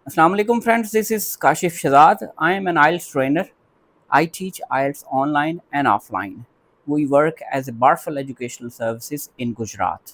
Assalamu alaikum friends, this is Kashif Shazad. I am an IELTS trainer. I teach IELTS online and offline. We work as a Barful Educational Services in Gujarat.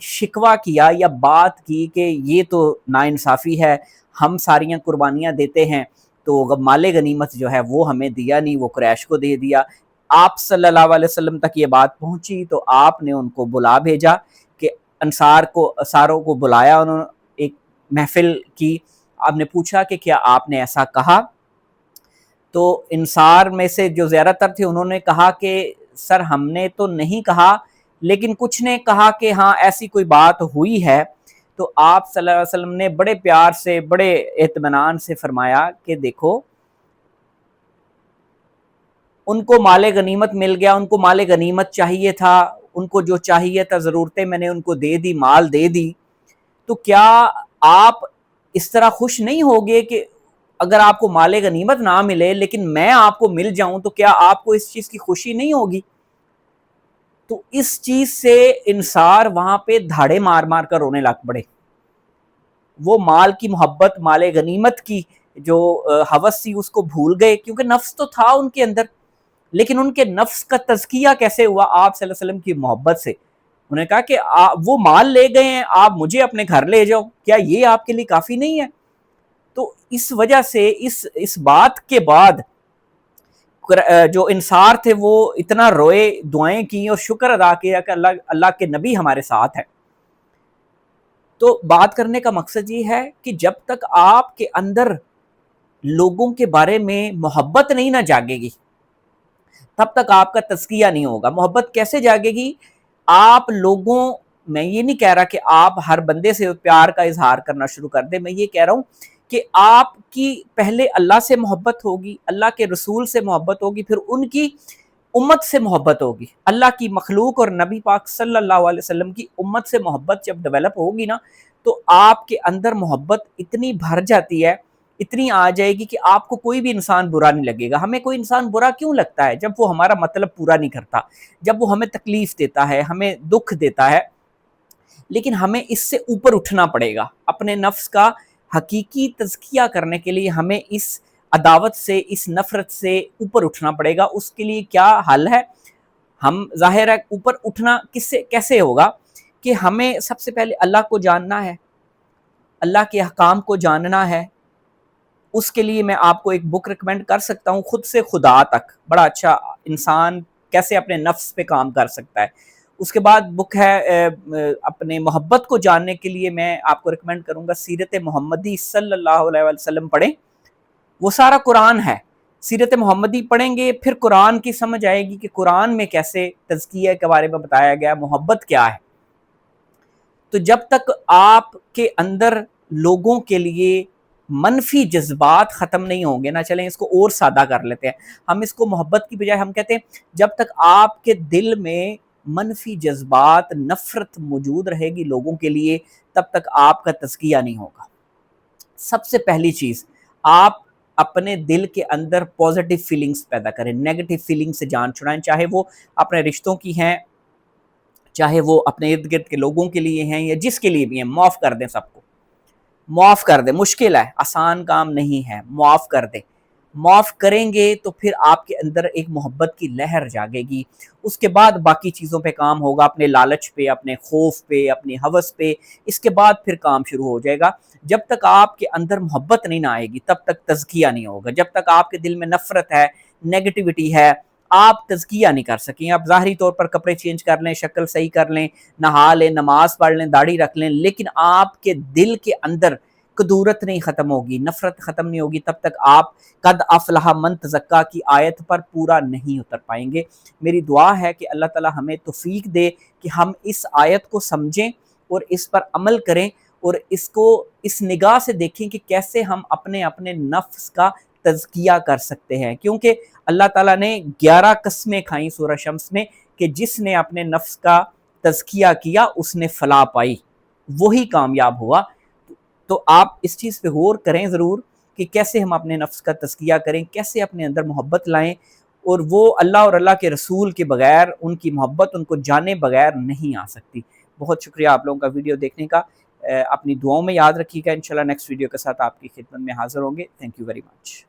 شکوہ کیا یا بات کی کہ یہ تو ناانصافی ہے، ہم ساریاں قربانیاں دیتے ہیں تو مال غنیمت جو ہے وہ ہمیں دیا نہیں، وہ قریش کو دے دیا. آپ صلی اللہ علیہ وسلم تک یہ بات پہنچی تو آپ نے ان کو بلا بھیجا کہ ساروں کو بلایا، انہوں نے ایک محفل کی. آپ نے پوچھا کہ کیا آپ نے ایسا کہا؟ تو انصار میں سے جو زیادہ تر تھے انہوں نے کہا کہ سر ہم نے تو نہیں کہا، لیکن کچھ نے کہا کہ ہاں ایسی کوئی بات ہوئی ہے. تو آپ صلی اللہ علیہ وسلم نے بڑے پیار سے بڑے اطمینان سے فرمایا کہ دیکھو ان کو مال غنیمت مل گیا، ان کو مال غنیمت چاہیے تھا، ان کو جو چاہیے تھا ضرورتیں میں نے ان کو دے دی، مال دے دی. تو کیا آپ اس طرح خوش نہیں ہوگے کہ اگر آپ کو مال غنیمت نہ ملے لیکن میں آپ کو مل جاؤں تو کیا آپ کو اس چیز کی خوشی نہیں ہوگی؟ تو اس چیز سے انصار وہاں پہ دھاڑے مار مار کر رونے لگ پڑے. وہ مال کی محبت، مال غنیمت کی جو ہوس تھی اس کو بھول گئے، کیونکہ نفس تو تھا ان کے اندر، لیکن ان کے نفس کا تزکیہ کیسے ہوا؟ آپ صلی اللہ علیہ وسلم کی محبت سے. انہوں نے کہا کہ وہ مال لے گئے ہیں، آپ مجھے اپنے گھر لے جاؤ، کیا یہ آپ کے لیے کافی نہیں ہے؟ تو اس وجہ سے اس بات کے بعد جو انصار تھے وہ اتنا روئے، دعائیں کی اور شکر ادا کیا کہ اللہ کے نبی ہمارے ساتھ ہے. تو بات کرنے کا مقصد یہ ہے کہ جب تک آپ کے اندر لوگوں کے بارے میں محبت نہیں نہ جاگے گی تب تک آپ کا تزکیہ نہیں ہوگا. محبت کیسے جاگے گی؟ آپ لوگوں، میں یہ نہیں کہہ رہا کہ آپ ہر بندے سے پیار کا اظہار کرنا شروع کر دیں، میں یہ کہہ رہا ہوں کہ آپ کی پہلے اللہ سے محبت ہوگی، اللہ کے رسول سے محبت ہوگی، پھر ان کی امت سے محبت ہوگی. اللہ کی مخلوق اور نبی پاک صلی اللہ علیہ وسلم کی امت سے محبت جب ڈیولپ ہوگی نا تو آپ کے اندر محبت اتنی بھر جاتی ہے، اتنی آ جائے گی کہ آپ کو کوئی بھی انسان برا نہیں لگے گا. ہمیں کوئی انسان برا کیوں لگتا ہے؟ جب وہ ہمارا مطلب پورا نہیں کرتا، جب وہ ہمیں تکلیف دیتا ہے، ہمیں دکھ دیتا ہے. لیکن ہمیں اس سے اوپر اٹھنا پڑے گا. اپنے نفس کا حقیقی تزکیہ کرنے کے لیے ہمیں اس عداوت سے، اس نفرت سے اوپر اٹھنا پڑے گا. اس کے لیے کیا حل ہے؟ ہم ظاہر ہے اوپر اٹھنا کیسے ہوگا کہ ہمیں سب سے پہلے اللہ کو جاننا ہے، اللہ کے احکام کو جاننا ہے. اس کے لیے میں آپ کو ایک بک ریکمینڈ کر سکتا ہوں، خود سے خدا تک، بڑا اچھا انسان کیسے اپنے نفس پہ کام کر سکتا ہے. اس کے بعد بک ہے اپنے محبت کو جاننے کے لیے میں آپ کو ریکمینڈ کروں گا سیرت محمدی صلی اللہ علیہ وسلم پڑھیں. وہ سارا قرآن ہے. سیرت محمدی پڑھیں گے پھر قرآن کی سمجھ آئے گی کہ قرآن میں کیسے تزکیہ کے بارے میں بتایا گیا، محبت کیا ہے. تو جب تک آپ کے اندر لوگوں کے لیے منفی جذبات ختم نہیں ہوں گے نا، چلیں اس کو اور سادہ کر لیتے ہیں، ہم اس کو محبت کی بجائے ہم کہتے ہیں جب تک آپ کے دل میں منفی جذبات، نفرت موجود رہے گی لوگوں کے لیے تب تک آپ کا تزکیہ نہیں ہوگا. سب سے پہلی چیز، آپ اپنے دل کے اندر پازیٹیو فیلنگز پیدا کریں، نیگیٹو فیلنگ سے جان چھڑائیں، چاہے وہ اپنے رشتوں کی ہیں، چاہے وہ اپنے ارد گرد کے لوگوں کے لیے ہیں یا جس کے لیے بھی ہیں. معاف کر دیں، سب کو معاف کر دیں. مشکل ہے، آسان کام نہیں ہے، معاف کر دیں. معاف کریں گے تو پھر آپ کے اندر ایک محبت کی لہر جاگے گی. اس کے بعد باقی چیزوں پہ کام ہوگا، اپنے لالچ پہ، اپنے خوف پہ، اپنی ہوس پہ. اس کے بعد پھر کام شروع ہو جائے گا. جب تک آپ کے اندر محبت نہیں نہ آئے گی تب تک تزکیہ نہیں ہوگا. جب تک آپ کے دل میں نفرت ہے، نیگیٹیوٹی ہے، آپ تزکیہ نہیں کر سکیں. آپ ظاہری طور پر کپڑے چینج کر لیں، شکل صحیح کر لیں، نہا لیں، نماز پڑھ لیں، داڑھی رکھ لیں، لیکن آپ کے دل کے اندر کدورت نہیں ختم ہوگی، نفرت ختم نہیں ہوگی، تب تک آپ قد افلح من تزکا کی آیت پر پورا نہیں اتر پائیں گے. میری دعا ہے کہ اللہ تعالی ہمیں توفیق دے کہ ہم اس آیت کو سمجھیں اور اس پر عمل کریں اور اس کو اس نگاہ سے دیکھیں کہ کیسے ہم اپنے نفس کا تزکیہ کر سکتے ہیں. کیونکہ اللہ تعالیٰ نے 11 قسمیں کھائیں سورہ شمس میں کہ جس نے اپنے نفس کا تزکیہ کیا اس نے فلاح پائی، وہی کامیاب ہوا. تو آپ اس چیز پہ غور کریں ضرور کہ کیسے ہم اپنے نفس کا تزکیہ کریں، کیسے اپنے اندر محبت لائیں. اور وہ اللہ اور اللہ کے رسول کے بغیر، ان کی محبت ان کو جانے بغیر نہیں آ سکتی. بہت شکریہ آپ لوگوں کا ویڈیو دیکھنے کا. اپنی دعاؤں میں یاد رکھیے گا. انشاءاللہ نیکسٹ ویڈیو کے ساتھ آپ کی خدمت میں حاضر ہوں گے. Thank you very much.